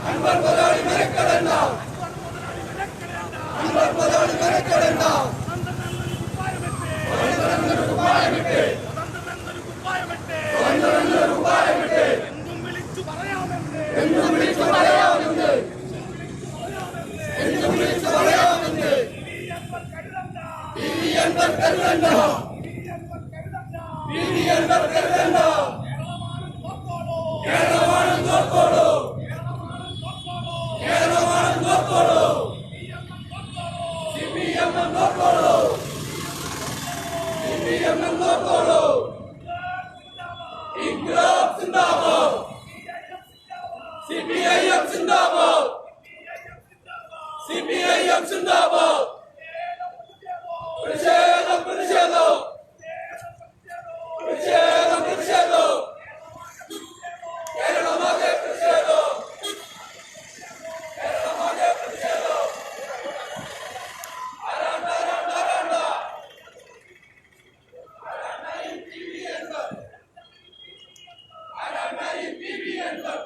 അൻവർ മുതലാളി മെനക്കെടണ്ട, അൻവർ മുതലാളി മെനക്കെടണ്ട. എന്തും വിളിച്ചു പറയാമെന്ന്, എന്തും വിളിച്ചു പറയാമെന്ന്. അൻവർ കരുതണ്ട, അൻവർ കരുതണ്ട. കേരളമാണ് നോക്കോളൂ, കേരളമാണ് നോക്കോളൂ. CPM നോക്കോളൂ, CPM നോക്കോളൂ. ഇൻക്ലാബ് സിന്ദാബാദ്, CPIM സിന്ദാബാദ്, CPIM സിന്ദാബാദ്. പ്രതിഷേധം, പ്രതിഷേധം, പ്രതിഷേധം, പ്രതിഷേധം. കേരളമാകെ പ്രതിഷേധം, കേരളമാകെ പ്രതിഷേധം. ആരാണ്ട, ആരാണ്ട, ആരാണ്ട. ആരാണ്ടായി PV അൻവർ, ആരാണ്ടായി PV അൻവർ.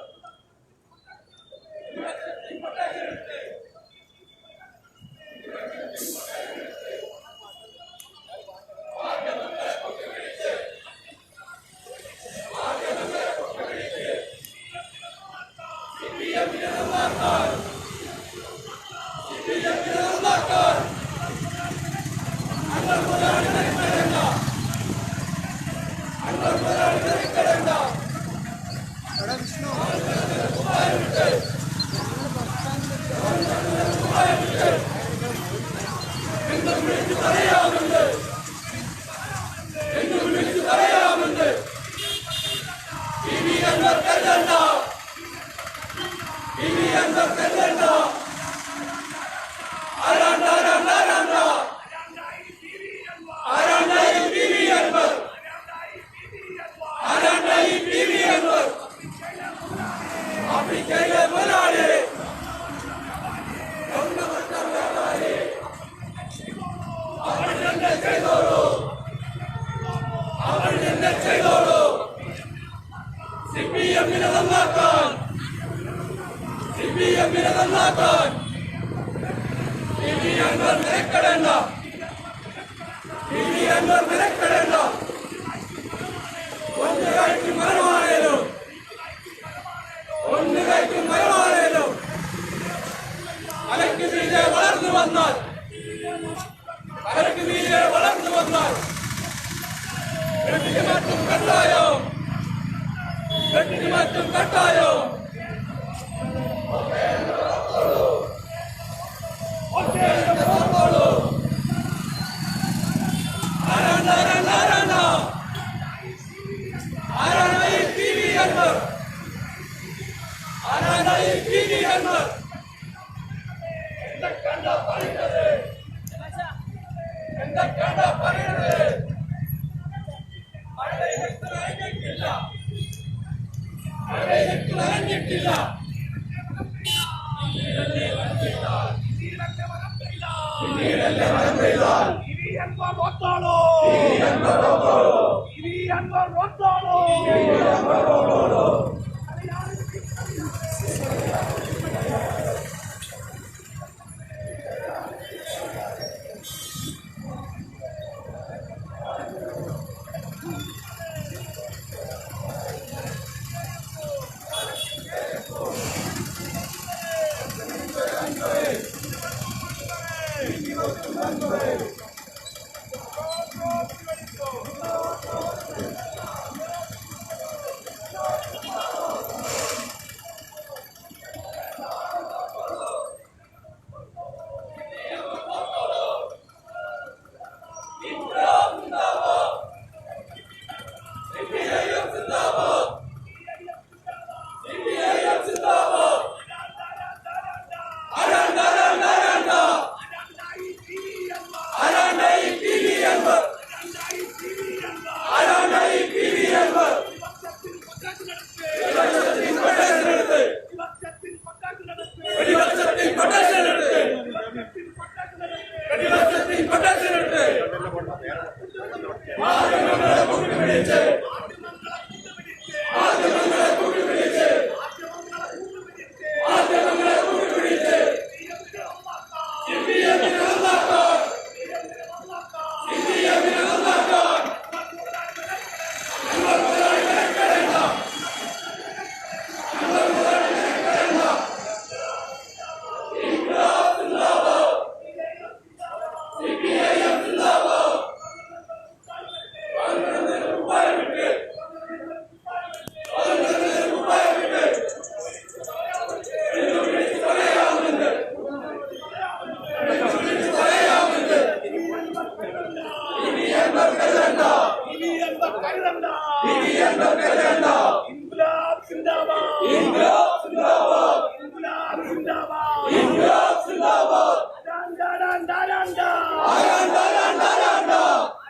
ഇൻക്ലാബ് സിന്ദാബാദ് ഇൻക്ലാബ് സിന്ദാബാദ് ഇൻക്ലാബ് സിന്ദാബാദ് ഇൻക്ലാബ് സിന്ദാബാദ്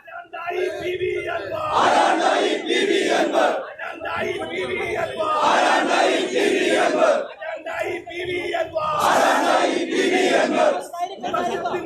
ആരാണ്ടായി പിവി അൻവർ ആരാണ്ടായി പിവി അൻവർ ആരാണ്ടായി പിവി അൻവർ ആരാണ്ടായി പിവി അൻവർ ആരാണ്ടായി പിവി അൻവർ ആരാണ്ടായി പിവി അൻവർ വിപക്ഷത്തിൻ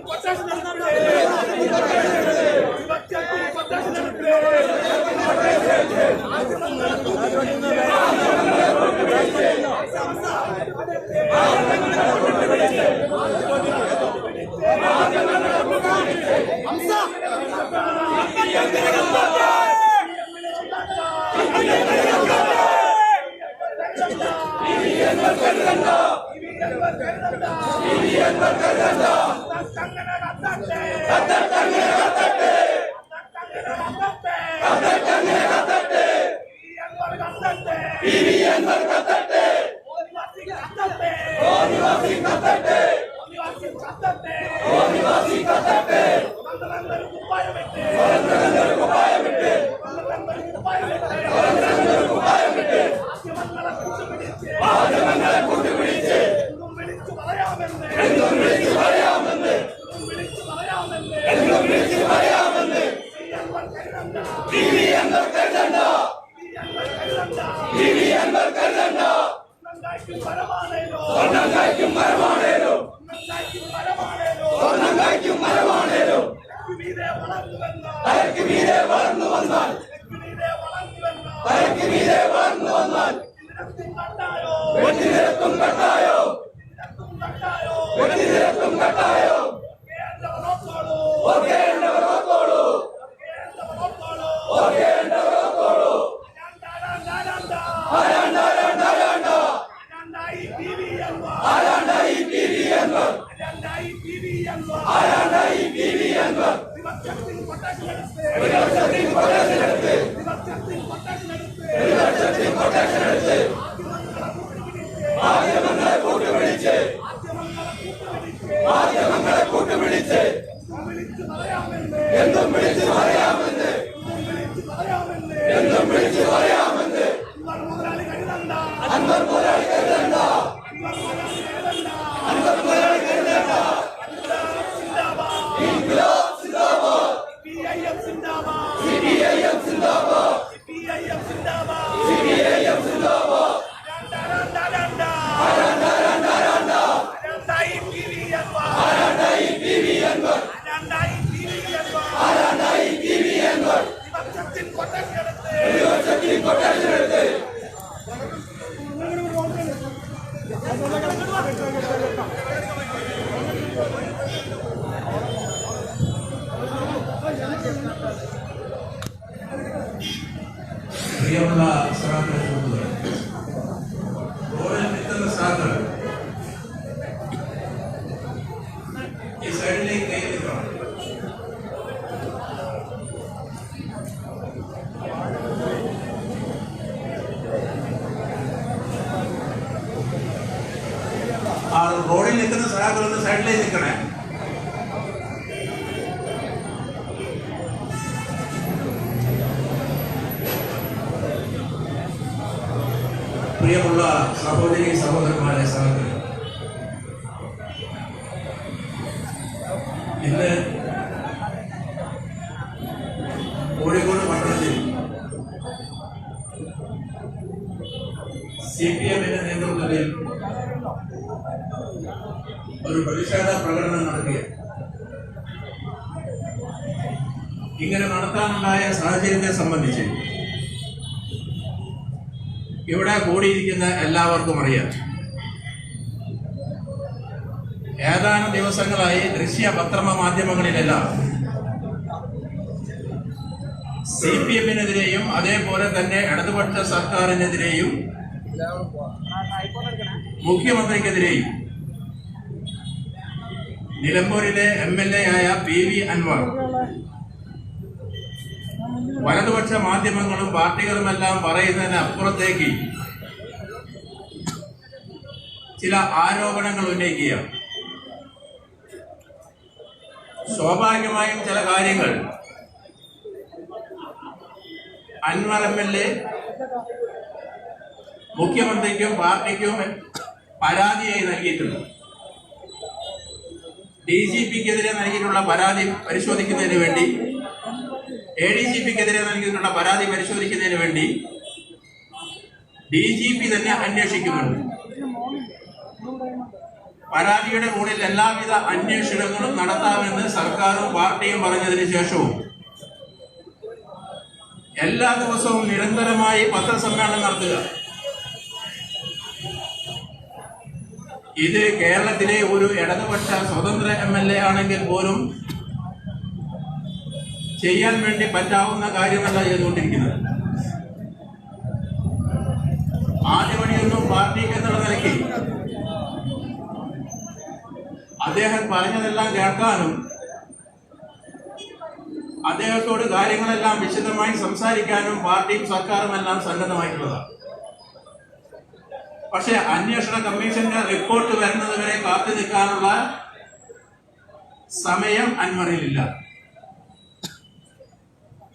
കൊട്ടേഷൻ നടത്തിയേ വിപക്ഷത്തിൻ കൊട്ടേഷൻ നടത്തിയേ പ്രിയമുള്ള സഹോദരങ്ങളെ, റോഡിൽ നിൽക്കുന്ന സാധകൾ ഈ സൈഡിലേക്ക് കയറിക്കണം. ആ റോഡിൽ നിൽക്കുന്ന സഹോദരങ്ങൾ ഒന്ന് സൈഡിലേക്ക് നിൽക്കണേ. പ്രിയമുള്ള സഹോദരി സഹോദരന്മാരെ, സഹോദരൻ, ഇന്ന് കോഴിക്കോട് പട്ടണത്തിൽ CPM-ന്റെ നേതൃത്വത്തിൽ ഒരു പ്രതിഷേധ പ്രകടനം നടത്തിയ ഇങ്ങനെ നടത്താനുണ്ടായ സാഹചര്യത്തെ സംബന്ധിച്ച് ഇവിടെ കൂടിയിരിക്കുന്ന എല്ലാവർക്കും അറിയാം. ഏതാനും ദിവസങ്ങളായി ദൃശ്യ പത്രമ മാധ്യമങ്ങളിലെല്ലാം CPM-നെതിരെയും അതേപോലെ തന്നെ ഇടതുപക്ഷ സർക്കാരിനെതിരെയും മുഖ്യമന്ത്രിക്കെതിരെയും നിലമ്പൂരിലെ MLA ആയ PV അൻവർ വലതുപക്ഷ മാധ്യമങ്ങളും പാർട്ടികളുമെല്ലാം പറയുന്നതിന് അപ്പുറത്തേക്ക് ചില ആരോപണങ്ങൾ ഉന്നയിക്കുക. സ്വാഭാവികമായും ചില കാര്യങ്ങൾ അൻവർ MLA മുഖ്യമന്ത്രിക്കും പാർട്ടിക്കും പരാതിയായി നൽകിയിട്ടുണ്ട്. DGPക്കെതിരെ നൽകിയിട്ടുള്ള പരാതി പരിശോധിക്കുന്നതിന് വേണ്ടി, ADGPക്കെതിരെ നൽകിയിട്ടുള്ള പരാതി പരിശോധിക്കുന്നതിന് വേണ്ടി DGP തന്നെ അന്വേഷിക്കുന്നുണ്ട്. പരാതിയുടെ മുകളിൽ എല്ലാവിധ അന്വേഷണങ്ങളും നടത്താമെന്ന് സർക്കാരും പാർട്ടിയും പറഞ്ഞതിന് ശേഷവും എല്ലാ ദിവസവും നിരന്തരമായി പത്രസമ്മേളനം നടത്തുക, ഇത് കേരളത്തിലെ ഒരു ഇടതുപക്ഷ സ്വതന്ത്ര MLA ആണെങ്കിൽ പോലും ചെയ്യാൻ വേണ്ടി പറ്റാവുന്ന കാര്യമല്ല ചെയ്തുകൊണ്ടിരിക്കുന്നത്. ആദ്യമണിയൊന്നും പാർട്ടി എന്നുള്ള നിലയ്ക്ക് അദ്ദേഹം പറഞ്ഞതെല്ലാം കേൾക്കാനും അദ്ദേഹത്തോട് കാര്യങ്ങളെല്ലാം വിശദമായി സംസാരിക്കാനും പാർട്ടിയും സർക്കാരും എല്ലാം സന്നദ്ധമായിട്ടുള്ളതാണ്. പക്ഷെ അന്വേഷണ കമ്മീഷന്റെ റിപ്പോർട്ട് വരുന്നത് വരെ കാത്തു നിൽക്കാനുള്ള സമയം അൻവറിലില്ല.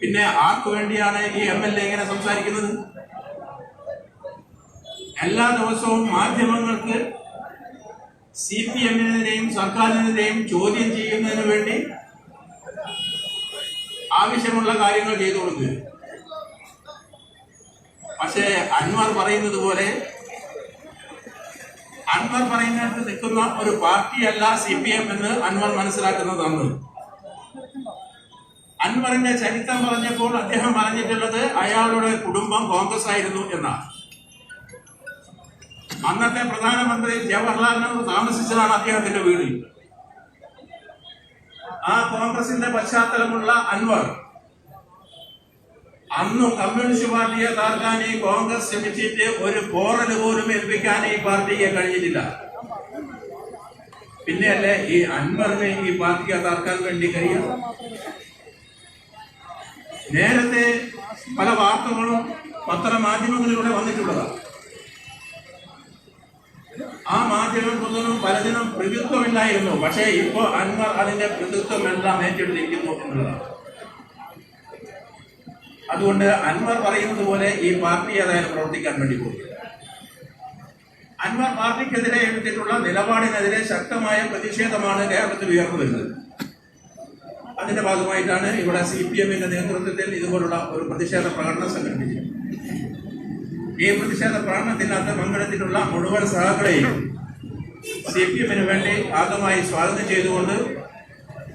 പിന്നെ ആർക്കു വേണ്ടിയാണ് ഈ MLA ഇങ്ങനെ സംസാരിക്കുന്നത്? എല്ലാ ദിവസവും മാധ്യമങ്ങൾക്ക് CPM-നെതിരെയും സർക്കാരിനെതിരെയും ചോദ്യം ചെയ്യുന്നതിന് വേണ്ടി ആവശ്യമുള്ള കാര്യങ്ങൾ ചെയ്തു കൊടുക്കുക. പക്ഷേ അൻവർ പറയുന്നത് പോലെ അൻവർ പറയുന്നിടത്ത് നിൽക്കുന്ന ഒരു പാർട്ടിയല്ല CPM എന്ന് അൻവർ മനസ്സിലാക്കുന്നതാണ്. അൻവറിന്റെ ചരിത്രം പറഞ്ഞപ്പോൾ അദ്ദേഹം പറഞ്ഞിട്ടുള്ളത് അയാളുടെ കുടുംബം കോൺഗ്രസ് ആയിരുന്നു എന്നാണ്. അന്നത്തെ പ്രധാനമന്ത്രി ജവഹർലാൽ നെഹ്റു താമസിച്ചതാണ് അദ്ദേഹത്തിന്റെ വീട്. ആ കോൺഗ്രസിന്റെ പശ്ചാത്തലമുള്ള അൻവർ അന്നും കമ്മ്യൂണിസ്റ്റ് പാർട്ടിയെ താർക്കാൻ ഈ കോൺഗ്രസ് ശ്രമിച്ചിട്ട് ഒരു പോറൽ പോലും ഏൽപ്പിക്കാൻ ഈ പാർട്ടിക്ക് കഴിഞ്ഞിട്ടില്ല. പിന്നെയല്ലേ ഈ അൻവറിനെ ഈ പാർട്ടിയെ താർക്കാൻ വേണ്ടി കഴിയും? നേരത്തെ പല വാർത്തകളും പത്രമാധ്യമങ്ങളിലൂടെ വന്നിട്ടുള്ളതാണ്. ആ മാധ്യമങ്ങൾക്കൊന്നും പലതിനും പ്രതിത്വമില്ലായിരുന്നു. പക്ഷേ ഇപ്പോൾ അൻവർ അതിന്റെ പ്രതിത്വം എല്ലാം ഏറ്റെടുത്തിരിക്കുന്നു എന്നുള്ളതാണ്. അതുകൊണ്ട് അൻവർ പറയുന്നത് പോലെ ഈ പാർട്ടി ഏതായാലും പ്രവർത്തിക്കാൻ വേണ്ടി പോകും. അൻവർ പാർട്ടിക്കെതിരെ എടുത്തിട്ടുള്ള നിലപാടിനെതിരെ ശക്തമായ പ്രതിഷേധമാണ് കേരളത്തിൽ ഉയർന്നു വരുന്നത്. അതിന്റെ ഭാഗമായിട്ടാണ് ഇവിടെ CPM-ന്റെ നേതൃത്വത്തിൽ ഇതുപോലുള്ള ഒരു പ്രതിഷേധ പ്രകടനം സംഘടിപ്പിച്ചത്. ഈ പ്രതിഷേധ പ്രകടനത്തിനകത്ത് പങ്കെടുത്തിട്ടുള്ള മുഴുവൻ സഹാക്കളെയും CPM-ന് വേണ്ടി ആദ്യമായി സ്വാഗതം ചെയ്തുകൊണ്ട്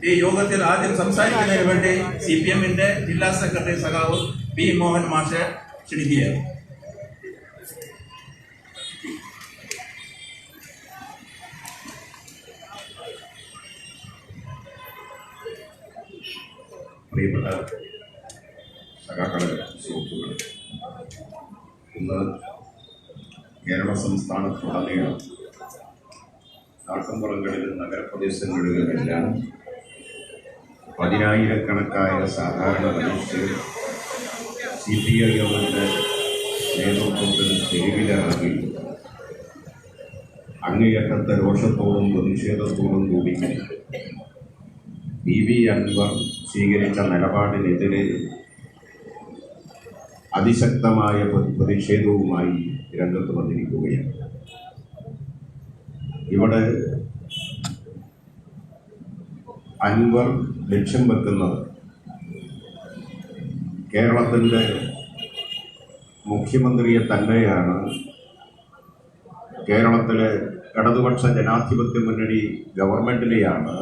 ഈ യോഗത്തിൽ ആദ്യം സംസാരിക്കുന്നതിന് വേണ്ടി CPM-ന്റെ ജില്ലാ സെക്രട്ടറി സഖാവ് B. മോഹൻ മാഷെ ക്ഷണിക്കുകയാണ്. പ്രിയപ്പെട്ട സഖാക്കളെ, സുഹൃത്തുക്കളെ, ഇന്ന് കേരള സംസ്ഥാനത്തുടനീളം നാട്ടിൻപുറങ്ങളിലും നഗരപ്രദേശങ്ങളിലുമെല്ലാം പതിനായിരക്കണക്കായ സാധാരണ മനുഷ്യർ CPIM-ന്റെ നേതൃത്വത്തിൽ തെരുവിലിറങ്ങി അങ്ങേയറ്റത്തെ രോഷത്തോടും പ്രതിഷേധത്തോടും കൂടി PV അൻവർ സ്വീകരിച്ച നിലപാടിനെതിരെ അതിശക്തമായ പ്രതിഷേധവുമായി രംഗത്ത് വന്നിരിക്കുകയാണ്. ഇവിടെ അൻവർ ലക്ഷ്യം വെക്കുന്നത് കേരളത്തിൻ്റെ മുഖ്യമന്ത്രിയെ തന്നെയാണ്. കേരളത്തിലെ ഇടതുപക്ഷ ജനാധിപത്യ മുന്നണി ഗവൺമെൻറ്റിനെയാണ്.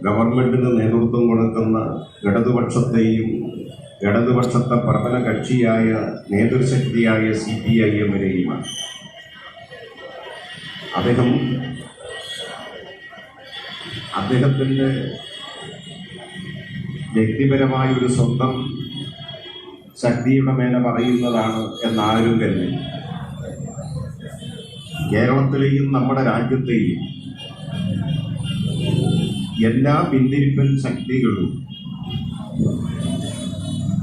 ഗവൺമെൻറ്റിന് നേതൃത്വം കൊടുക്കുന്ന ഇടതുപക്ഷത്തെയും ഇടതുപക്ഷത്തെ പ്രബല കക്ഷിയായ നേതൃശക്തിയായ CPIM-നെയുമാണ്. അദ്ദേഹത്തിൻ്റെ വ്യക്തിപരമായ ഒരു സ്വന്തം ശക്തിയുടെ മേലെ പറയുന്നതാണ് എന്നാരും കരുതി. കേരളത്തിലെയും നമ്മുടെ രാജ്യത്തെയും എല്ലാ പിന്തിരിപ്പൻ ശക്തികളും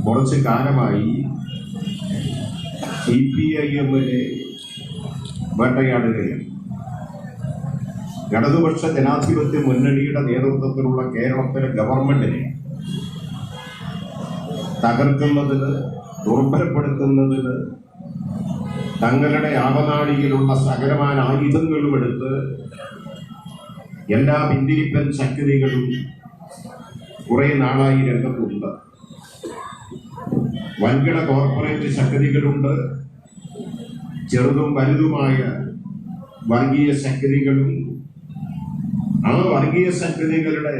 കുറച്ച് കാലമായി CPIM-നെ വേട്ടയാടുകയാണ്. ഇടതുപക്ഷ ജനാധിപത്യ മുന്നണിയുടെ നേതൃത്വത്തിലുള്ള കേരളത്തിലെ ഗവൺമെന്റിനെ തകർക്കുന്നതിന്, ദുർബലപ്പെടുത്തുന്നതിന് തങ്ങളുടെ ആവനാഴിയിലുള്ള സകലമായ ആയുധങ്ങളും എടുത്ത് എല്ലാ പിന്തിരിപ്പൻ ശക്തികളും കുറെ നാളായി രംഗത്തുണ്ട്. വൻകിട കോർപ്പറേറ്റ് ശക്തികളുണ്ട്, ചെറുതും വലുതുമായ വർഗീയ ശക്തികളും. ആ വർഗീയ ശക്തികളുടെ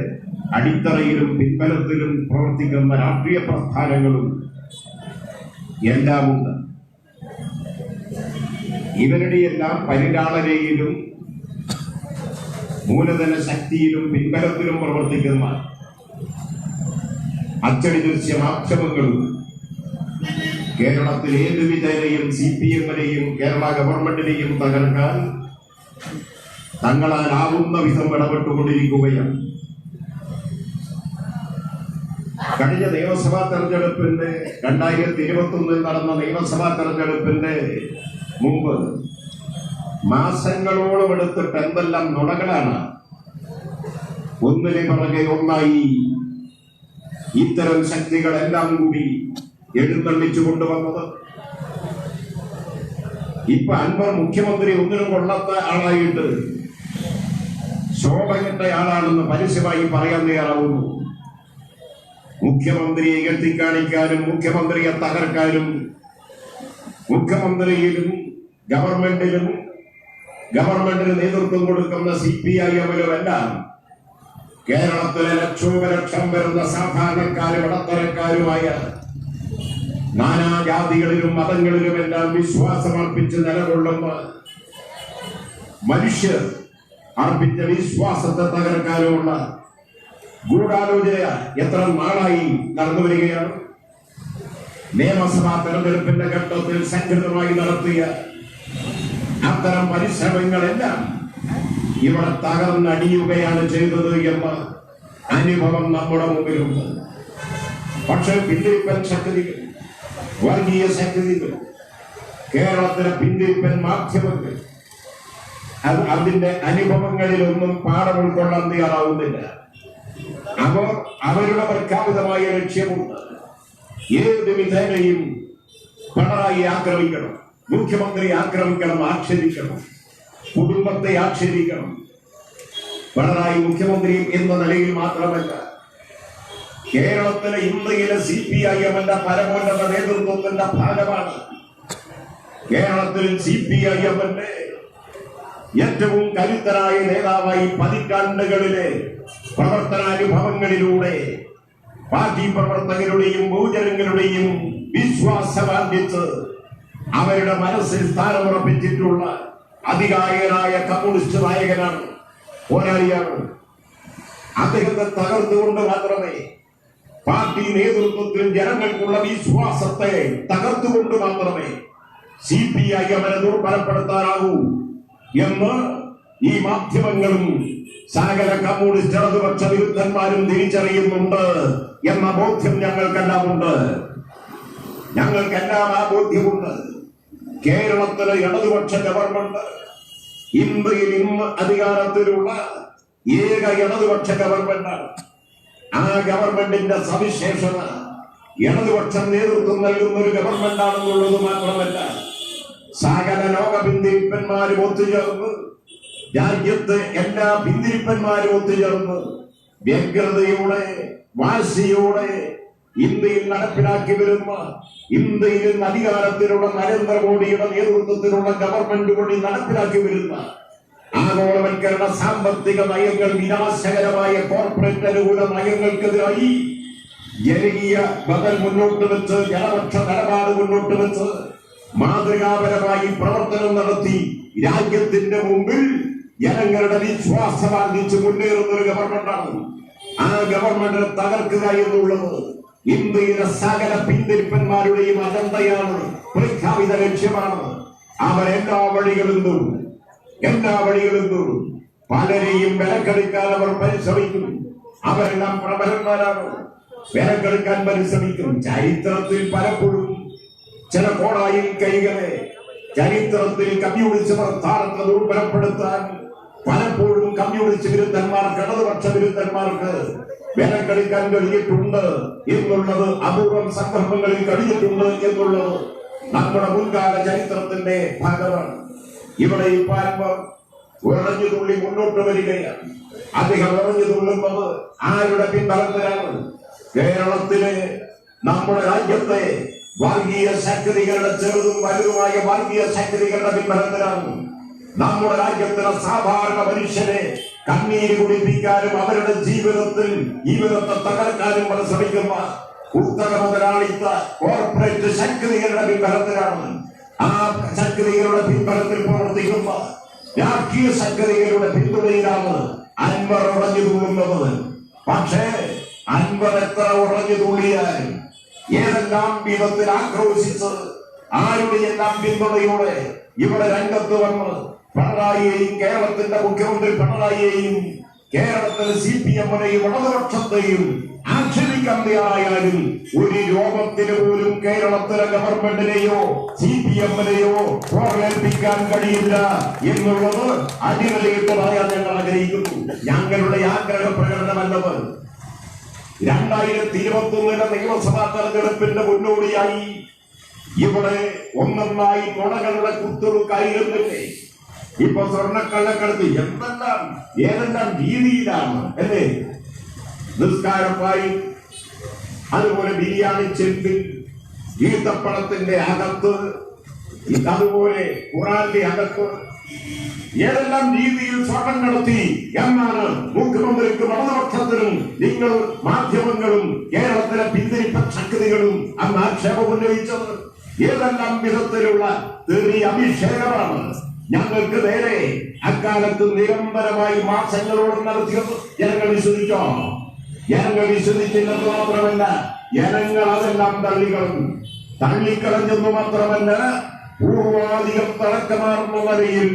അടിത്തറയിലും പിൻബലത്തിലും പ്രവർത്തിക്കുന്ന രാഷ്ട്രീയ പ്രസ്ഥാനങ്ങളും എല്ലാമുണ്ട്. ഇവരുടെ എല്ലാം പരിലാളനയിലും മൂലധന ശക്തിയിലും പിൻബലത്തിലും പ്രവർത്തിക്കുന്ന അച്ചടി ദൃശ്യ മാധ്യമങ്ങളും കേരളത്തിൽ ഏത് വിധേനയും CPM-നെയും കേരള ഗവൺമെന്റിനെയും തകർക്കാൻ തങ്ങളാലാവുന്ന വിധം ഇടപെട്ടുകൊണ്ടിരിക്കുകയാണ്. കഴിഞ്ഞ നിയമസഭാ തെരഞ്ഞെടുപ്പിന്റെ 2021 നടന്ന നിയമസഭാ തെരഞ്ഞെടുപ്പിന്റെ മുമ്പ് മാസങ്ങളോളം എടുത്തിട്ട് എന്തെല്ലാം നുണകളാണ് ഒന്നിനെ പുറകെ ഒന്നായി ഇത്തരം ശക്തികളെല്ലാം കൂടി എഴുന്നള്ളിച്ചു കൊണ്ടുവന്നത്. ഇപ്പൊ അൻവർ മുഖ്യമന്ത്രി ഒന്നിനും കൊള്ളാത്ത ആളായിട്ട് ശോഭകെട്ട ആളാണെന്ന് പരസ്യമായി പറയാൻ തയ്യാറാവുന്നു. മുഖ്യമന്ത്രിയെ എത്തിക്കാണിക്കാനും മുഖ്യമന്ത്രിയെ തകർക്കാനും മുഖ്യമന്ത്രിയിലും ഗവൺമെന്റിലും ഗവൺമെന്റിന് നേതൃത്വം കൊടുക്കുന്ന CPIM-ലും എല്ലാം കേരളത്തിലെ ലക്ഷോപലക്ഷം വരുന്ന സാധാരണക്കാരും ഇടത്തരക്കാരുമായ നാനാജാതികളിലും മതങ്ങളിലുമെല്ലാം വിശ്വാസമർപ്പിച്ച് നിലകൊള്ളുന്ന മനുഷ്യർ അർപ്പിച്ച വിശ്വാസത്തെ തകർക്കാനുമുള്ള ഗൂഢാലോചന എത്ര നാളായി നടന്നു വരികയാണ്. നിയമസഭാ തെരഞ്ഞെടുപ്പിന്റെ ഘട്ടത്തിൽ സംഘടിതമായി നടത്തിയ അത്തരം പരിശ്രമങ്ങളെല്ലാം ഇവിടെ തകർന്നടിയുകയാണ് ചെയ്തത് എന്ന അനുഭവം നമ്മുടെ മുമ്പിലുണ്ട്. പക്ഷേ പിന്തിരിപ്പൻ ശക്തികൾ, വർഗീയ ശക്തികൾ, കേരളത്തിലെ പിന്തിരിപ്പൻ മാധ്യമങ്ങൾ അതിന്റെ അനുഭവങ്ങളിലൊന്നും പാഠം ഉൾക്കൊള്ളാൻ തയ്യാറാവുന്നില്ല. അവർ അവരുടെ പ്രഖ്യാപിതമായ ലക്ഷ്യമുണ്ട്. ഏത് വിധേനയും പിണറായി ആക്രമിക്കണം, മുഖ്യമന്ത്രി ആക്രമിക്കണം, ആക്ഷേപിക്കണം, കുടുംബത്തെ ആക്ഷേപിക്കണം. പിണറായി മുഖ്യമന്ത്രി എന്ന നിലയിൽ മാത്രമല്ല, കേരളത്തിലെ ഇന്ത്യയിലെ CPIM-ന്റെ പരമോന്നത നേതൃത്വത്തിന്റെ ഭാഗമാണ്. കേരളത്തിൽ CPIM-ന്റെ ഏറ്റവും കരുത്തരായ നേതാവായി പതിറ്റാണ്ടുകളിലെ പ്രവർത്തനാനുഭവങ്ങളിലൂടെ പാർട്ടി പ്രവർത്തകരുടെയും ബഹുജനങ്ങളുടെയും വിശ്വാസമാർജിച്ച് അവരുടെ മനസ്സിൽ സ്ഥാനമുറപ്പിച്ചിട്ടുള്ള അതികായനായ കമ്മ്യൂണിസ്റ്റ് നായകനാണ്, പോരാളിയാണ്. അദ്ദേഹത്തെ തകർത്തുകൊണ്ട് മാത്രമേ, പാർട്ടി നേതൃത്വത്തിൽ ജനങ്ങൾക്കുള്ള വിശ്വാസത്തെ തകർത്തുകൊണ്ട് മാത്രമേ CPIM-നെ ദുർബലപ്പെടുത്താനാവൂ എന്ന് ഈ മാധ്യമങ്ങളും സകല കമ്മ്യൂണിസ്റ്റ് ഇടതുപക്ഷ വിരുദ്ധന്മാരും തിരിച്ചറിയുന്നുണ്ട് എന്ന ബോധ്യം ഞങ്ങൾക്കെല്ലാം ഉണ്ട്. ഞങ്ങൾക്കെല്ലാം ആ ബോധ്യമുണ്ട്. കേരളത്തിലെ ഇടതുപക്ഷ ഗവൺമെന്റ് ഇന്ത്യയിൽ ഇന്ന് അധികാരത്തിലുള്ള ഏക ഇടതുപക്ഷ ഗവൺമെന്റാണ്. ആ ഗവൺമെന്റിന്റെ സവിശേഷത ഇടതുപക്ഷം നേതൃത്വം നൽകുന്ന ഒരു ഗവൺമെന്റാണെന്നുള്ളത് മാത്രമല്ല, സകല ലോക പിന്തിരിപ്പന്മാരും ഒത്തുചേർന്ന്, രാജ്യത്ത് എല്ലാ പിന്തിരിപ്പന്മാരും ഒത്തുചേർന്ന് വ്യഗ്രതയോടെ, വാശിയോടെ ഇന്ത്യയിൽ നടപ്പിലാക്കി വരുന്ന, ഇന്ത്യയിൽ അധികാരത്തിലുള്ള നരേന്ദ്രമോദിയുടെ നേതൃത്വത്തിലുള്ള ഗവൺമെന്റ് വഴി നടപ്പിലാക്കി വരുന്ന ആഗോളവൽക്കരണ സാമ്പത്തിക നയങ്ങൾ, വിനാശകരമായ കോർപ്പറേറ്റ് അനുകൂല നയങ്ങൾക്കെതിരായി ജനകീയ ബദൽ മുന്നോട്ട് വെച്ച്, ജനപക്ഷ നിലപാട് മുന്നോട്ട് വെച്ച് മാതൃകാപരമായി പ്രവർത്തനം നടത്തി രാജ്യത്തിന്റെ മുമ്പിൽ ജനങ്ങളുടെ വിശ്വാസം ആർജിച്ച് മുന്നേറുന്ന ഒരു ഗവൺമെന്റാണ്. ആ ഗവൺമെന്റിനെ തകർക്കുക എന്നുള്ളത് ഇന്ത്യയിലെ സകല പിന്തിരിപ്പന്മാരുടെയും അജണ്ടയാണ്, പ്രഖ്യാപിത ലക്ഷ്യമാണ്. അവരെല്ലാ വഴികളും തോറും പലരെയും വിലക്കെടുക്കാൻ അവർ പരിശ്രമിക്കും. അവരെല്ലാം പ്രബലന്മാരാണ്, വിലക്കെടുക്കാൻ പരിശ്രമിക്കും. ചരിത്രത്തിൽ പലപ്പോഴും ചില കോടായിൽ കൈകളെ ചരിത്രത്തിൽ കമ്മ്യൂണിസ്റ്റ് പ്രസ്ഥാനത്തെ ദുർബലപ്പെടുത്താൻ പലപ്പോഴും കമ്മ്യൂണിസ്റ്റ് വിരുദ്ധന്മാർക്ക്, ഇടതുപക്ഷ വിരുദ്ധന്മാർക്ക് വിലക്കെടുക്കാൻ കഴിഞ്ഞിട്ടുണ്ട് എന്നുള്ളത്, അപൂർവം സന്ദർഭങ്ങളിൽ കഴിഞ്ഞിട്ടുണ്ട് എന്നുള്ളത് നമ്മുടെ മുൻകാല ചരിത്രത്തിന്റെ ഭാഗമാണ്. ഇവിടെ ഇപ്പോൾ ഉറഞ്ഞു തുള്ളി മുന്നോട്ട് വരികയാണ്. അദ്ദേഹം ഉറഞ്ഞു തുള്ളുന്നത് ആരുടെ പിൻബലത്തിലാണ്? കേരളത്തിലെ നമ്മുടെ രാജ്യത്തെ വർഗീയ ശക്തികളുടെ ചെറുതും വലുതുമായ വർഗീയ ശക്തികളുടെ പിൻബലത്തിലാണ്. നമ്മുടെ രാജ്യത്തിലെ സാധാരണ മനുഷ്യനെ കണ്ണീര് കുടിപ്പിക്കാനും അവരുടെ ജീവിതത്തെ തകർക്കാനും ശ്രമിക്കുന്ന കുത്തക മുതലാളിത്ത കോർപ്പറേറ്റ് ശക്തികളുടെ പിൻബലത്തിലാണ്. ആ ശക്തികളുടെ പിൻബലത്തിൽ പ്രവർത്തിക്കുന്ന രാഷ്ട്രീയ ശക്തികളുടെ പിന്തുണയിലാണ് അൻവർ ഉറഞ്ഞു തുള്ളുന്നത്. പക്ഷേ അൻവർ എത്ര ഉറഞ്ഞു തുള്ളിയാലും, ഏതെല്ലാം വിധത്തിൽ ആക്രോശിച്ച് ആരുടെയെല്ലാം പിന്തുണയോടെ ഇവിടെ രംഗത്ത് വന്ന് പിണറായിയെയും, കേരളത്തിന്റെ മുഖ്യമന്ത്രി പിണറായിയെയും, കേരളത്തിലെ CPM-നെയും ഇടതുപക്ഷത്തെയും ആക്ഷേപിക്കാൻ തയ്യാറായാലും ഒരു രോഗത്തിന് പോലും കേരളത്തിലെ ഗവൺമെന്റിനെയോ CPM-നെയോ ഓർമ്മിപ്പിക്കാൻ കഴിയില്ല എന്നുള്ളത് അടിവരയിട്ട് പറയാൻ ഞങ്ങൾ ആഗ്രഹിക്കുന്നു. ഞങ്ങളുടെ ആഗ്രഹ പ്രകടനമല്ലത്. 2021 നിയമസഭാ തെരഞ്ഞെടുപ്പിന്റെ മുന്നോടിയായി ഇവിടെ ഒന്നൊന്നായി നുണകളുടെ കുത്തൊഴുക്കായിരുന്നില്ലേ? ഇപ്പൊ സ്വർണ്ണക്കള്ളക്കടത്ത് ഏതെല്ലാം രീതിയിലാണ് അല്ലേ? നിസ്കാരപ്പായി, അതുപോലെ ബിരിയാണി ചെമ്പിൽ, ഈത്തപ്പഴത്തിന്റെ അകത്ത്, അതുപോലെ ഖുറാന്റെ അകത്ത് ഏതെല്ലാം രീതിയിൽ സ്വർണം നടത്തി എന്നാണ് മുഖ്യമന്ത്രിക്കും ഇടതുപക്ഷത്തിനും നിങ്ങൾ മാധ്യമങ്ങളും കേരളത്തിലെ പിന്തിരിപ്പ ശക്തികളും അന്ന് ആക്ഷേപം ഉന്നയിച്ചത്. ഏതെല്ലാം വിധത്തിലുള്ള തെറി അഭിഷേകമാണ് ഞങ്ങൾക്ക് നേരെ അക്കാലത്ത് നിരന്തരമായി മാസങ്ങളോട് നടത്തിയത്. ജനങ്ങൾ വിശ്വസിച്ചോ? ജനങ്ങൾ വിശ്വസിച്ചില്ലെന്ന് മാത്രമല്ല, ജനങ്ങൾ അതെല്ലാം തള്ളിക്കളഞ്ഞെന്ന് മാത്രമല്ല, പൂർവാധികം തടക്കമാർന്ന നിലയിൽ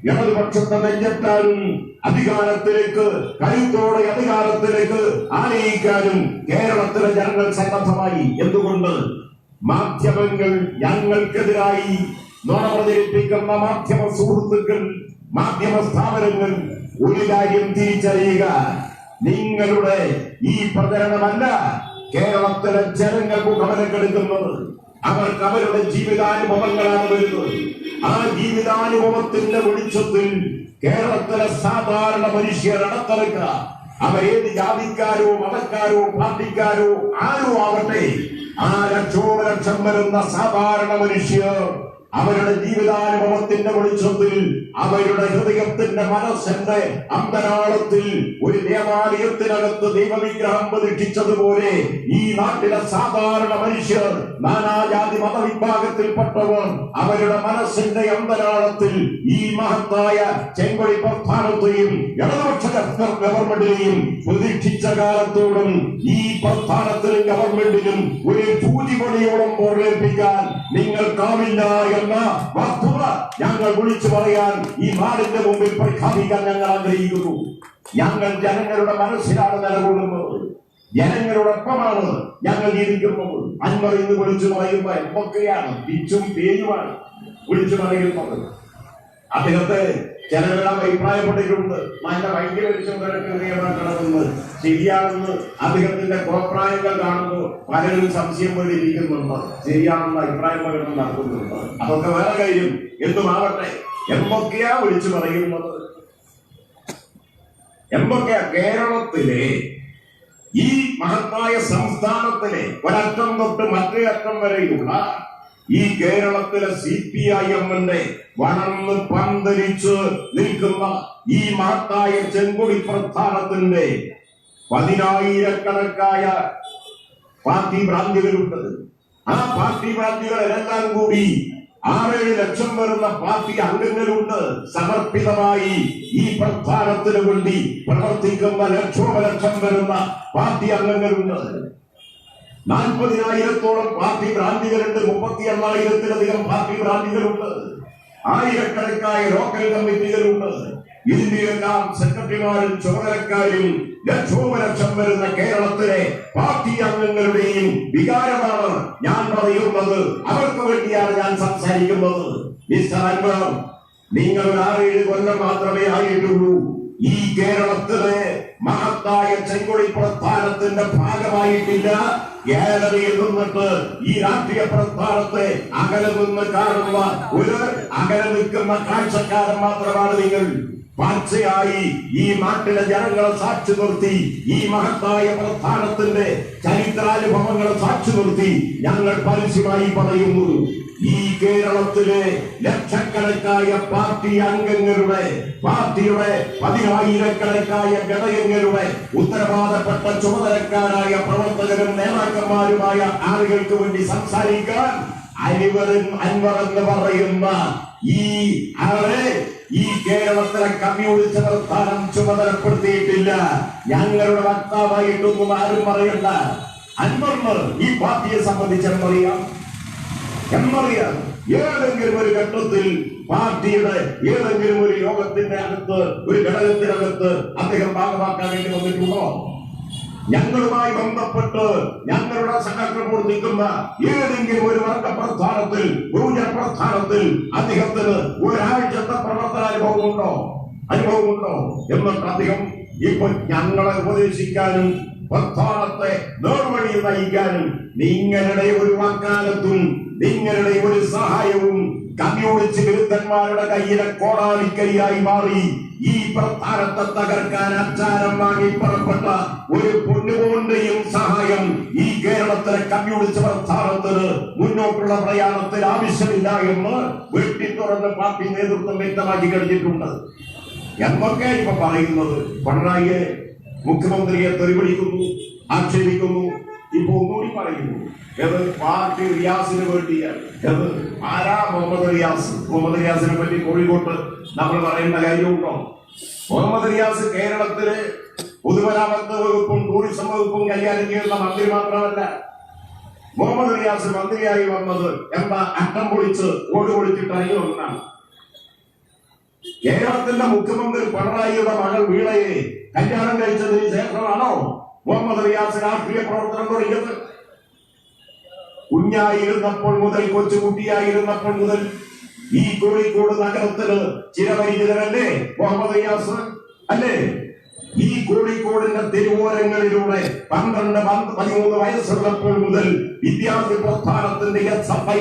ഇടതുപക്ഷത്തെ നെഞ്ചെത്താനും അധികാരത്തിലേക്ക് കരുത്തോടെ അധികാരത്തിലേക്ക് ആനയിക്കാനും കേരളത്തിലെ ജനങ്ങൾ സന്നദ്ധമായി. എന്തുകൊണ്ട്? മാധ്യമങ്ങൾ ഞങ്ങൾക്കെതിരായി നുണ പ്രചരിപ്പിക്കുന്ന മാധ്യമ സുഹൃത്തുക്കൾ, മാധ്യമ സ്ഥാപനങ്ങൾ ഒരു കാര്യം തിരിച്ചറിയുക: നിങ്ങളുടെ ഈ പ്രചരണമല്ല കേരളത്തിലെ ജനങ്ങൾ മുഖമനക്കെടുക്കുന്നത്. അവർക്ക് അവരുടെ ജീവിതാനുഭവങ്ങളാണ് വരുന്നത്. ആ ജീവിതാനുഭവത്തിന്റെ വെളിച്ചത്തിൽ കേരളത്തിലെ സാധാരണ മനുഷ്യർ അടത്തിറക്കുക. അവരേത് ജാതിക്കാരോ മതക്കാരോ പാർട്ടിക്കാരോ ആരോ ആവട്ടെ, ആ ലക്ഷോപലക്ഷം വരുന്ന സാധാരണ മനുഷ്യർ അവരുടെ ജീവിതാനുഭവത്തിന്റെ വെളിച്ചത്തിൽ, അവരുടെ ഹൃദയത്തിന്റെ മനസ്സിന്റെ അന്തരാളത്തിൽ ഒരു ദേവാലയത്തിനകത്ത് ദൈവവിഗ്രഹം പ്രതിഷ്ഠിച്ചതുപോലെ ഈ നാട്ടിലെ സാധാരണ മനുഷ്യർ, നാനാജാതി മതവിഭാഗത്തിൽപ്പെട്ടവർ, അവരുടെ മനസ്സിന്റെ അന്തരാളത്തിൽ ഈ മഹത്തായ ചെങ്കൊടി പ്രസ്ഥാനത്തെയും ഇടതുപക്ഷ ഗവൺമെന്റിനെയും പ്രതിഷ്ഠിച്ച കാലത്തോടും ഈ പ്രസ്ഥാനത്തിനും ഗവൺമെന്റിനും ഒരു പൂജിപണിയോളം ഓർമ്മിപ്പിക്കാൻ നിങ്ങൾക്കാവില്ല എന്ന വസ്തുത ഞങ്ങൾ വിളിച്ചു പറയാൻ ഈ നാടിന്റെ മുമ്പിൽ പ്രഖ്യാപിക്കാൻ ഞങ്ങൾ ആഗ്രഹിക്കുന്നു. ഞങ്ങൾ ജനങ്ങളുടെ മനസ്സിലാണ് നിലകൊള്ളുന്നത്, ജനങ്ങളോടൊപ്പമാണ് ഞങ്ങൾ ജീവിക്കുന്നത്. അൻവർ ഇന്ന് വിളിച്ചു പറയുമ്പോ എന്തൊക്കെയാണ് പിച്ചും പേയുമാണ് വിളിച്ചു പറയുന്നത്. അദ്ദേഹത്തെ ജനങ്ങളെല്ലാം അഭിപ്രായപ്പെട്ടിട്ടുണ്ട്. നല്ല വൈദ്യപരിശോധനക്ക് ശരിയാണെന്ന് അദ്ദേഹത്തിന്റെ കോപ്രായങ്ങൾ കാണുമ്പോൾ പലരും സംശയം പോലിരിക്കുന്നുണ്ട്. ശരിയാണെന്ന് അഭിപ്രായം പ്രകടനം നടത്തുന്നുണ്ട്. അതൊക്കെ വേറെ കാര്യം. എന്തുമാവട്ടെ, എന്തൊക്കെയാ വിളിച്ചു പറയുന്നത്? എന്തൊക്കെയാ കേരളത്തിലെ ഈ മഹത്തായ സംസ്ഥാനത്തിലെ ഒരറ്റം തൊട്ട് മറ്റേ അറ്റം വരെയുള്ള ഈ കേരളത്തിലെ CPIM-ന്റെ വളർന്ന് പന്തലിച്ച് നിൽക്കുന്ന ഈ മഹത്തായ ചെങ്കൊടി പ്രസ്ഥാനത്തിന്റെ 10,000-കണക്കായ പാർട്ടി ഭ്രാന്തികളുണ്ട്. ആ പാർട്ടി ഭ്രാന്തികളെല്ലാം കൂടി 6-7 ലക്ഷം വരുന്ന പാർട്ടി അംഗങ്ങളുണ്ട്. സമർപ്പിതമായി ഈ പ്രസ്ഥാനത്തിന് വേണ്ടി പ്രവർത്തിക്കുന്ന ലക്ഷോപലക്ഷം വരുന്ന പാർട്ടി അംഗങ്ങളുണ്ട്. 40,000-ഓളം പാർട്ടി ഭ്രാന്തികളുണ്ട്. 31,000-ലധികം പാർട്ടി ഭ്രാന്തികളുണ്ട്. ആയിരക്കണക്കായ ലോക്കൽ കമ്മിറ്റികളുണ്ട്. ഇതിന്റെയെല്ലാം സെക്രട്ടറിമാരും ചുമതലക്കാരും ലക്ഷോപലക്ഷം വരുന്ന കേരളത്തിലെ പാർട്ടി അംഗങ്ങളുടെയും വികാരമാണ് ഞാൻ പറയുന്നത്. അവർക്ക് വേണ്ടിയാണ് ഞാൻ സംസാരിക്കുന്നത്. മിസ്റ്റർ അൻവർ, നിങ്ങൾ 6-7 കൊല്ലം മാത്രമേ ആയിട്ടുള്ളൂ. ഈ കേരളത്തിലെ മഹത്തായ ചെങ്കൊടി പ്രസ്ഥാനത്തിന്റെ ഭാഗമായിട്ടില്ല. ഗാലറിയിൽ നിന്നിട്ട് ഈ രാഷ്ട്രീയ പ്രസ്ഥാനത്തെ അകലെ നിന്ന് കാണുന്ന അകലെ നിൽക്കുന്ന കാഴ്ചക്കാരൻ മാത്രമാണ് നിങ്ങൾ. പച്ചയായി ഈ നാട്ടിലെ ജനങ്ങളെ സാക്ഷി നിർത്തി, ഈ മഹത്തായ പ്രസ്ഥാനത്തിന്റെ ചരിത്രാനുഭവങ്ങളെ സാക്ഷി നിർത്തി ഞങ്ങൾ പരസ്യമായി പറയുന്നു, ഈ കേരളത്തിലെ ലക്ഷക്കണക്കായ പാർട്ടി അംഗങ്ങളുടെ, പാർട്ടിയുടെ പതിനായിരക്കണക്കായ ഘടകങ്ങളുടെ ഉത്തരവാദപ്പെട്ട ചുമതലക്കാരായ പ്രവർത്തകരും നേതാക്കന്മാരുമായ ആളുകൾക്ക് വേണ്ടി സംസാരിക്കാൻ അൻവർ എന്ന് പറയുന്ന ഈ ആളെ ഈ കേരളത്തിലെ കമ്മ്യൂണിസ്റ്റ് പ്രസ്ഥാനം ചുമതലപ്പെടുത്തിയിട്ടില്ല. ഞങ്ങളുടെ വക്താവായിട്ടൊന്നും ആരും പറയണ്ട. അൻവറിന് ഈ പാർട്ടിയെ സംബന്ധിച്ച് എന്നറിയാം. ഏതെങ്കിലും ഒരു ഘട്ടത്തിൽ പാർട്ടിയുടെ ഏതെങ്കിലും ഒരു യോഗത്തിന്റെ അകത്ത്, ഒരു ഘടകത്തിനകത്ത് അദ്ദേഹം ഭാഗമാക്കാൻ വേണ്ടി വന്നിട്ടുണ്ടോ? ഞങ്ങളുമായി ബന്ധപ്പെട്ട് ഞങ്ങളുടെ സഹകരണം പ്രവർത്തിക്കുന്ന ഏതെങ്കിലും ഒരു വർഗ പ്രസ്ഥാനത്തിൽ, ബഹുജന പ്രസ്ഥാനത്തിൽ അദ്ദേഹത്തിന് ഒരാഴ്ചത്തെ പ്രവർത്തനാനുഭവമുണ്ടോ? എന്നിട്ട് അദ്ദേഹം ഇപ്പൊ ഞങ്ങളെ ഉപദേശിക്കാനും പ്രസ്ഥാനത്തെ നേർവഴി നയിക്കാനും നിങ്ങളുടെ ഒരു വാക്കാലത്തും നിങ്ങളുടെ ഒരു സഹായവും കമ്മ്യൂണിസ്റ്റ് വിരുദ്ധന്മാരുടെ കയ്യിലെ കോടാലിക്കൈയായി മാറി ഈ പ്രസ്ഥാനത്തെ തകർക്കാൻ അച്ചാരം വാങ്ങി പുറപ്പെട്ട ഒരു പൊന്നുപോന്റെയും സഹായം ഈ കേരളത്തിലെ കമ്മ്യൂണിസ്റ്റ് പ്രസ്ഥാനത്തിന് മുന്നോട്ടുള്ള പ്രയാണത്തിൽ ആവശ്യമില്ല എന്ന് വെട്ടിത്തുറന്ന് പാർട്ടി നേതൃത്വം വ്യക്തമാക്കി കഴിഞ്ഞിട്ടുണ്ട്. എന്നൊക്കെ ഇപ്പൊ പറയുന്നത് പിണറായിയെ, മുഖ്യമന്ത്രിയെ തെറിവിളിക്കുന്നു, ആക്ഷേപിക്കുന്നു. ഇപ്പൊ ഒന്നുകൂടി പറയുന്നു, പാർട്ടി റിയാസിന് വേണ്ടിയാണ്. ആരാ മുഹമ്മദ് റിയാസ്? മുഹമ്മദ് റിയാസിനെ പറ്റി കോഴിക്കോട്ട് നമ്മൾ പറയേണ്ട കാര്യമുണ്ടോ? മുഹമ്മദ് റിയാസ് കേരളത്തിലെ പൊതുമരാമത്ത് വകുപ്പും ടൂറിസം വകുപ്പും കൈകാര്യം ചെയ്യുന്ന മന്ത്രി മാത്രമല്ല. മുഹമ്മദ് റിയാസ് മന്ത്രിയായി വന്നത് എന്താ? അട്ടം പൊളിച്ച് ഓട് പൊളിച്ചിട്ട് ഇറങ്ങി വന്നതാണ്. കേരളത്തിന്റെ മുഖ്യമന്ത്രി പിണറായിയുടെ മകൾ വീണയെ കല്യാണം കഴിച്ചതിന് ശേഷമാണോ മുഹമ്മദ് റിയാസ് രാഷ്ട്രീയ പ്രവർത്തനം തുടങ്ങിയത്? കുഞ്ഞായിരുന്നപ്പോൾ മുതൽ, കൊച്ചുകുട്ടിയായിരുന്നപ്പോൾ മുതൽ ഈ കോഴിക്കോട് നഗരത്തിന് ചിരപരിചിതരല്ലേ മുഹമ്മദ് റിയാസ്? അല്ലേ? ഈ കോഴിക്കോടിന്റെ തെരുവോരങ്ങളിലൂടെ 12-13 വയസ്സുള്ളപ്പോൾ മുതൽ വിദ്യാർത്ഥി പ്രസ്ഥാനത്തിന്റെ SFI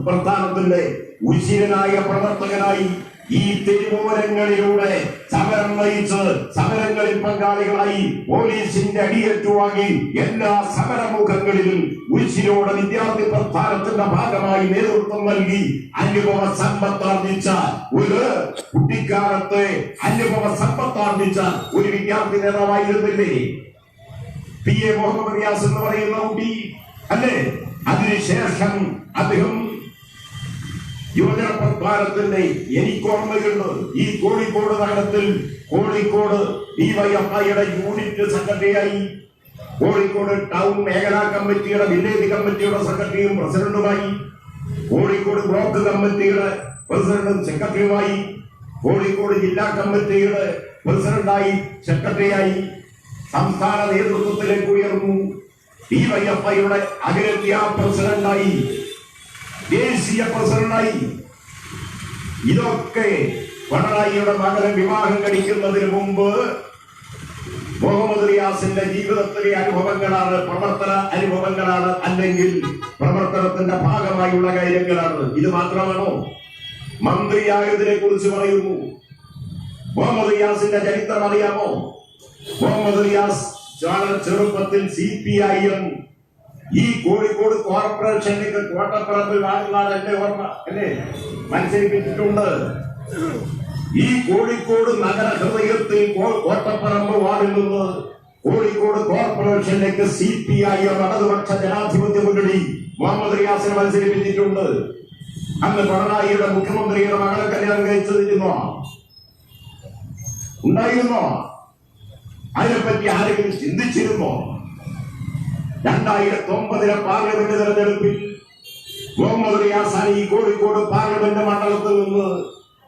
പ്രസ്ഥാനത്തിന്റെ ഉശിരനായ പ്രവർത്തകനായി ഈ തെരുവോരങ്ങളിലൂടെ സമരം നയിച്ച് സമരങ്ങളിൽ പങ്കാളികളായി പോലീസിന്റെ അടിയേറ്റുവാങ്ങി എല്ലാ സമരമുഖങ്ങളിലും ഉശിരോടെ വിദ്യാർത്ഥി പ്രസ്ഥാനത്തിന്റെ ഭാഗമായി നേതൃത്വം നൽകി അനുഭവ സമ്പത്താർജിച്ച ഒരു കുട്ടിക്കാലത്തെ അനുഭവ സമ്പത്താർജിച്ച ഒരു വിദ്യാർത്ഥി നേതാവായിരുന്നില്ലേ PA മുഹമ്മദ് റിയാസ് എന്ന് പറയുന്ന കുട്ടി? അല്ലേ? അതിനുശേഷം അദ്ദേഹം യുവജന പ്രസ്ഥാനത്തിന്റെ, എനിക്കോർമ്മയുണ്ട്, ഈ കോഴിക്കോട് നഗരത്തിൽ കോഴിക്കോട് DYFIയുടെ യൂണിറ്റ് സെക്രട്ടറിയായി, കോഴിക്കോട് ടൗൺ മേഖലാ കമ്മിറ്റിയുടെ വില്ലേജ് കമ്മിറ്റിയുടെ സെക്രട്ടറിയും പ്രസിഡന്റുമായി, കോഴിക്കോട് ബ്ലോക്ക് കമ്മിറ്റിയുടെ പ്രസിഡന്റും സെക്രട്ടറിയുമായി, കോഴിക്കോട് ജില്ലാ കമ്മിറ്റിയുടെ പ്രസിഡന്റായി, സെക്രട്ടറിയായി, സംസ്ഥാന നേതൃത്വത്തിലേക്ക് ഉയർന്നു. DYFIയുടെ അഖിലേന്ത്യാ പ്രസിഡന്റായി, ദേശീയ പ്രസിഡന്റായി. ഇതൊക്കെ പിണറായിയുടെ മകളെ വിവാഹം കഴിക്കുന്നതിന് മുമ്പ് മുഹമ്മദ് റിയാസിന്റെ ജീവിതത്തിലെ അനുഭവങ്ങളാണ്, പ്രവർത്തന അനുഭവങ്ങളാണ്, അല്ലെങ്കിൽ പ്രവർത്തനത്തിന്റെ ഭാഗമായുള്ള കാര്യങ്ങളാണ്. ഇത് മാത്രമാണോ? മന്ത്രിയായതിനെ കുറിച്ച് പറയുന്നു. മുഹമ്മദ് റിയാസിന്റെ ചരിത്രം അറിയാമോ? മുഹമ്മദ് റിയാസ് വളരെ ചെറുപ്പത്തിൽ CPIM ഈ കോഴിക്കോട് കോർപ്പറേഷനിലേക്ക് കോട്ടപ്പറമ്പിൽ വാഴുന്നാണ് എന്റെ ഓർമ്മ, അല്ലേ? മത്സരിപ്പിച്ചിട്ടുണ്ട്. ഈ കോഴിക്കോട് നഗര ഹൃദയത്തിൽ കോട്ടപ്പറമ്പ് വാർഡിൽ നിന്ന് കോഴിക്കോട് കോർപ്പറേഷനിലേക്ക് CPIM ഇടതുപക്ഷ ജനാധിപത്യ മുന്നണി മുഹമ്മദ് റിയാസിനെ മത്സരിപ്പിച്ചിട്ടുണ്ട്. അന്ന് പിണറായിയുടെ മുഖ്യമന്ത്രിയുടെ മകളെ കല്യാണം കഴിച്ചതിരുന്നോ? ഉണ്ടായിരുന്നോ? അതിനെപ്പറ്റി ആരെങ്കിലും ചിന്തിച്ചിരുന്നോ? 2009 പാർലമെന്റ് തെരഞ്ഞെടുപ്പിൽ മുഹമ്മദ് റിയാസ് ഈ കോഴിക്കോട് പാർലമെന്റ് മണ്ഡലത്തിൽ നിന്ന്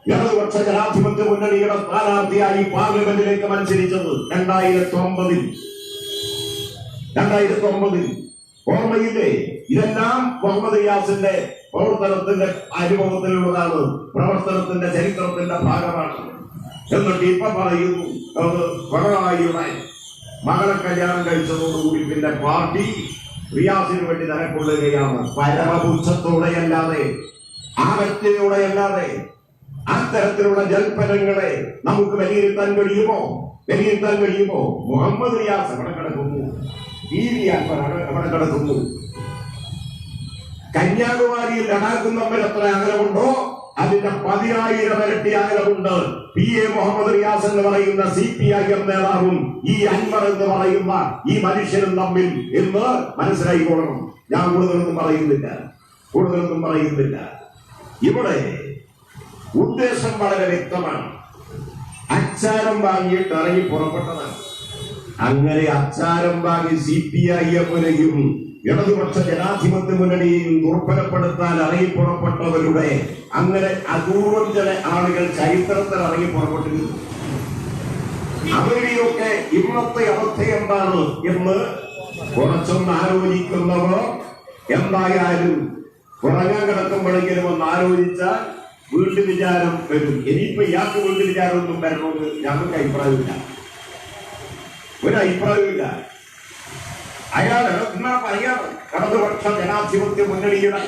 ഇടതുപക്ഷ ജനാധിപത്യ മുന്നണിയുടെ സ്ഥാനാർത്ഥിയായി പാർലമെന്റിലേക്ക് മത്സരിച്ചത് 2009 ഓർമ്മയില്ലേ? ഇതെല്ലാം മുഹമ്മദ് റിയാസിന്റെ പ്രവർത്തനത്തിന്റെ അനുഭവത്തിലുള്ളതാണ്, പ്രവർത്തനത്തിന്റെ ചരിത്രത്തിന്റെ ഭാഗമാണ്. എന്നിട്ട് ഇപ്പൊ പറയുന്നു പിണറായിയുടെ മകളെ കല്യാണം കഴിച്ചതോടുകൂടി പിന്നെ പാർട്ടി റിയാസിന് വേണ്ടി നിലകൊള്ളുകയാണ്. പരമപുച്ഛത്തോടെയല്ലാതെ ആകറ്റയോടെയല്ലാതെ അത്തരത്തിലുള്ള ജൽപ്പനങ്ങളെ നമുക്ക് വിലയിരുത്താൻ കഴിയുമോ? മുഹമ്മദ് റിയാസ് എവിടെ കിടക്കുന്നു? എവിടെ കിടക്കുന്നു? കന്യാകുമാരിയിൽ ലഡാക്കും തമ്മിൽ എത്ര അകലമുണ്ടോ അതിന്റെ 10,000 ഇരട്ടി അകലമുണ്ട്. PA മുഹമ്മദ് റിയാസ് എന്ന് പറയുന്ന CPIM നേതാവും ഈ അൻവർ എന്ന് പറയുന്ന ഈ മനുഷ്യനും തമ്മിൽ എന്ന് മനസ്സിലായിക്കോളണം. ഞാൻ കൂടുതലൊന്നും പറയുന്നില്ല. ഇവിടെ ഉദ്ദേശം വളരെ വ്യക്തമാണ്. അച്ചാരം വാങ്ങിയിട്ട് ഇറങ്ങി പുറപ്പെട്ടതാണ്. അങ്ങനെ അച്ചാരം വാങ്ങി CPIM-നെയും ഇടതുപക്ഷ ജനാധിപത്യ മുന്നണിയെയും ദുർബലപ്പെടുത്താൻ ഇറങ്ങി പുറപ്പെട്ടവരുടെ അങ്ങനെ അപൂർവം ചില ആളുകൾ ചരിത്രത്തിൽ ഇറങ്ങി പുറപ്പെട്ടിരുന്നു. അവരുടെയൊക്കെ ഇന്നത്തെ അവസ്ഥ എന്താണ് എന്ന് കുറച്ചൊന്ന് ആലോചിക്കുന്നവർ എന്തായാലും ഉറങ്ങാൻ കിടക്കുമ്പോഴെങ്കിലും ഒന്ന് ആലോചിച്ചാൽ വീണ്ടും വിചാരം വരും. ഇനിയിപ്പോ ഇയാൾക്ക് വീണ്ടും വിചാരമൊന്നും വരണമെന്ന് ഞങ്ങൾക്ക് ഒരഭിപ്രായമില്ല. അയാള് എന്നാ പറയാറ് ഇടതുപക്ഷ ജനാധിപത്യ മുന്നണിയുടെ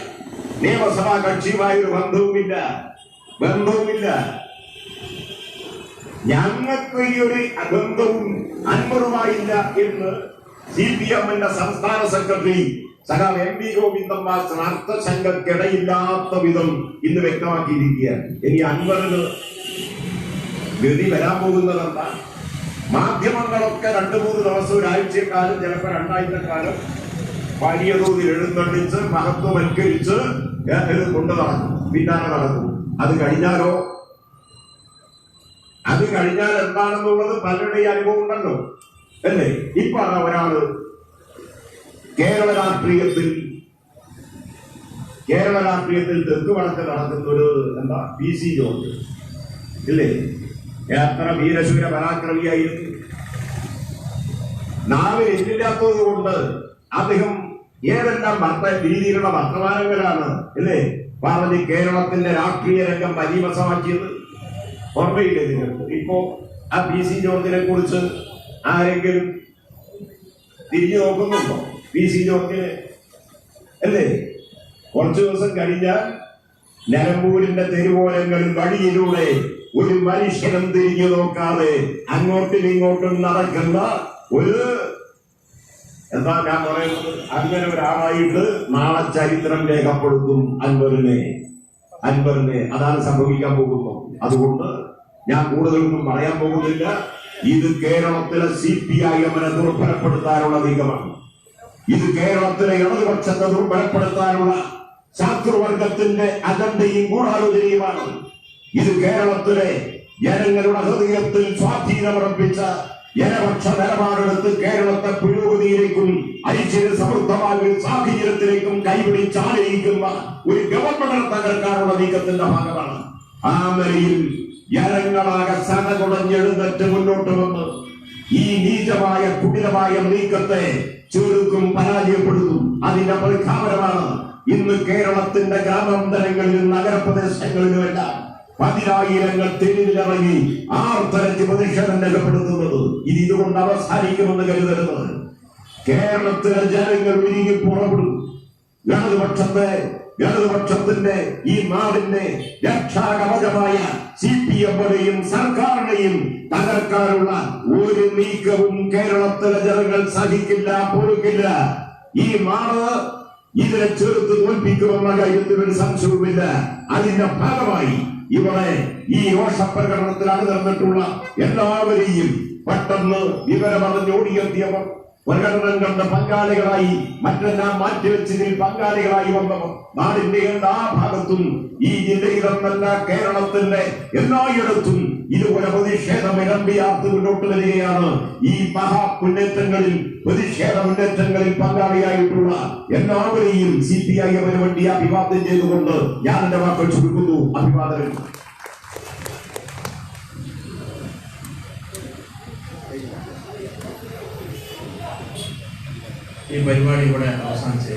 നിയമസഭാ കക്ഷിയുമായ ഒരു ബന്ധവുമില്ല. ഞങ്ങൾക്ക് ഈ ഒരു ബന്ധവും അൻവറുമായില്ല എന്ന് CPM-ന്റെ സംസ്ഥാന സെക്രട്ടറി സഖാവ് MV ഗോവിന്ദൻ മാസ്റ്റർ അർത്ഥശങ്കക്കിടയില്ലാത്ത വിധം ഇന്ന് വ്യക്തമാക്കിയിരിക്കുകയാണ്. ഇനി അൻവറിന് ഗതി വരാൻ പോകുന്നതെന്താ? മാധ്യമങ്ങളൊക്കെ 2-3 ദിവസം ഒരാഴ്ചക്കാലം ചിലപ്പോൾ 2 വലിയ തോതിൽ എഴുന്നള്ളിച്ച് മഹത്വവൽക്കരിച്ച് കൊണ്ടു നടക്കും, പിന്നാലെ നടക്കും. അത് കഴിഞ്ഞാൽ എന്താണെന്നുള്ളത് പലരുടെ അനുഭവം ഉണ്ടല്ലോ അല്ലേ? ഇപ്പൊ ഒരാള് കേരള രാഷ്ട്രീയത്തിൽ തെക്ക് വടക്ക് നടക്കുന്ന ഒരു PC ജോർജ് ഇല്ലേ? എത്ര വീരശൂര പരാക്രമിയായിരുന്നു. നാവിൽ എല്ലില്ലാത്തത് കൊണ്ട് അദ്ദേഹം ഏതെല്ലാം രീതിയിലുള്ള വർത്തമാനങ്ങളാണ് അല്ലേ പറഞ്ഞ് കേരളത്തിന്റെ രാഷ്ട്രീയ രംഗം മലീമസമാക്കിയത്. ഓർമ്മയില്ലേ നിങ്ങൾക്ക്? ഇപ്പോ ആ PC ജോർജിനെ കുറിച്ച് ആരെങ്കിലും തിരിഞ്ഞു നോക്കുന്നുണ്ടോ? PC ജോർജിനെ അല്ലേ? കുറച്ചു ദിവസം കഴിഞ്ഞാൽ നിലമ്പൂരിന്റെ തെരുവോരങ്ങളിൽ വഴിയിലൂടെ ഒരു മനുഷ്യനും തിരിഞ്ഞു നോക്കാതെ അങ്ങോട്ടും ഇങ്ങോട്ടും നടക്കുന്ന ഞാൻ പറയുന്നത് അങ്ങനെ ഒരാളായിട്ട് നാളെ ചരിത്രം രേഖപ്പെടുത്തും അൻവറിനെ. അതാണ് സംഭവിക്കാൻ പോകുന്നത്. അതുകൊണ്ട് ഞാൻ കൂടുതലൊന്നും പറയാൻ പോകുന്നില്ല. ഇത് കേരളത്തിലെ CPIM-നെ ദുർബലപ്പെടുത്താനുള്ള നീക്കമാണ്. ഇത് കേരളത്തിലെ ഇടതുപക്ഷത്തെ ദുർബലപ്പെടുത്താനുള്ള ശാസ്ത്രവർഗത്തിന്റെ അജണ്ടയും ഗൂഢാലോചനയുമാണ്. ഇത് കേരളത്തിലെ ജനങ്ങളുടെ ഹൃദയത്തിൽ സ്വാധീനമുറപ്പിച്ച ജനപക്ഷ നിലപാടെടുത്ത് കേരളത്തെ പുരോഗതിയിലേക്കും ഐശ്വര്യ സമൃദ്ധമായ ഒരു സാഹചര്യത്തിലേക്കും കൈപിടിച്ചാലയിക്കുന്ന ഒരു ഗവൺമെന്റ് തകർക്കാനുള്ള നീക്കത്തിന്റെ ഭാഗമാണ്. ആ നിലയിൽ ജനങ്ങളാകെ സടകുടഞ്ഞെഴുന്നേറ്റ് മുന്നോട്ട് വന്ന് ഈ നീചമായ കുടിലമായ നീക്കത്തെ ചെറുക്കും പരാജയപ്പെടുത്തും. അതിന്റെ പ്രഖ്യാപനമാണ് ഇന്ന് കേരളത്തിന്റെ ഗ്രാമാന്തരങ്ങളിലും നഗരപ്രദേശങ്ങളിലുമെല്ലാം 10,000 തെരുവിലിറങ്ങി ആർത്തരച്ച് പ്രതിഷേധം രേഖപ്പെടുത്തുന്നത്. ഇതുകൊണ്ട് അവസാനിക്കുമെന്ന് കരുതരുത്. കേരളത്തിലെ ജനങ്ങൾ ഒരുങ്ങി പുറപ്പെടും. ഇടതുപക്ഷത്തിന്റെ ഈ നാടിന്റെ രക്ഷാകവചമായ CPM-നെയും സർക്കാരിനെയും തകർക്കാനുള്ള ഒരു നീക്കവും കേരളത്തിലെ ജനങ്ങൾ സഹിക്കില്ല, പൊറുക്കില്ല. ഈ നാട് ഇതിനെ ചെറുത്ത് തോൽപ്പിക്കുമെന്ന കാര്യത്തിൽ ഒരു സംശയവുമില്ല. അതിന്റെ ഭാഗമായി ഇവിടെ ഈ രോഷപ്രകടനത്തിൽ അണിനിരന്നിട്ടുള്ള എല്ലാവരെയും പെട്ടെന്ന് വിവരമറിഞ്ഞോടിയെത്തിയവർ, പ്രകടനം കണ്ട പങ്കാളികളായി, മറ്റെല്ലാം മാറ്റിവെച്ചതിൽ പങ്കാളികളായി വന്നവർ നാടിന്റെ എല്ലാ ഭാഗത്തും, ഈ ജില്ലയിലെന്നല്ല കേരളത്തിന്റെ എല്ലായിടത്തും ഇതുപോലെ പ്രതിഷേധം ഇരമ്പിയാർത്ത് മുന്നോട്ട് വരികയാണ്. ഈ മഹാമുന്നേറ്റങ്ങളിൽ പ്രതിഷേധ മുന്നേറ്റങ്ങളിൽ പങ്കാളിയായിട്ടുള്ള എല്ലാവരെയും CPIM-ന് വേണ്ടി അഭിവാദ്യം ചെയ്തുകൊണ്ട് ഞാൻ എന്റെ വാക്കുകൾ ചുരുക്കുന്നു. അഭിവാദനം. ഈ പരിപാടി ഇവിടെ അവസാനിച്ച്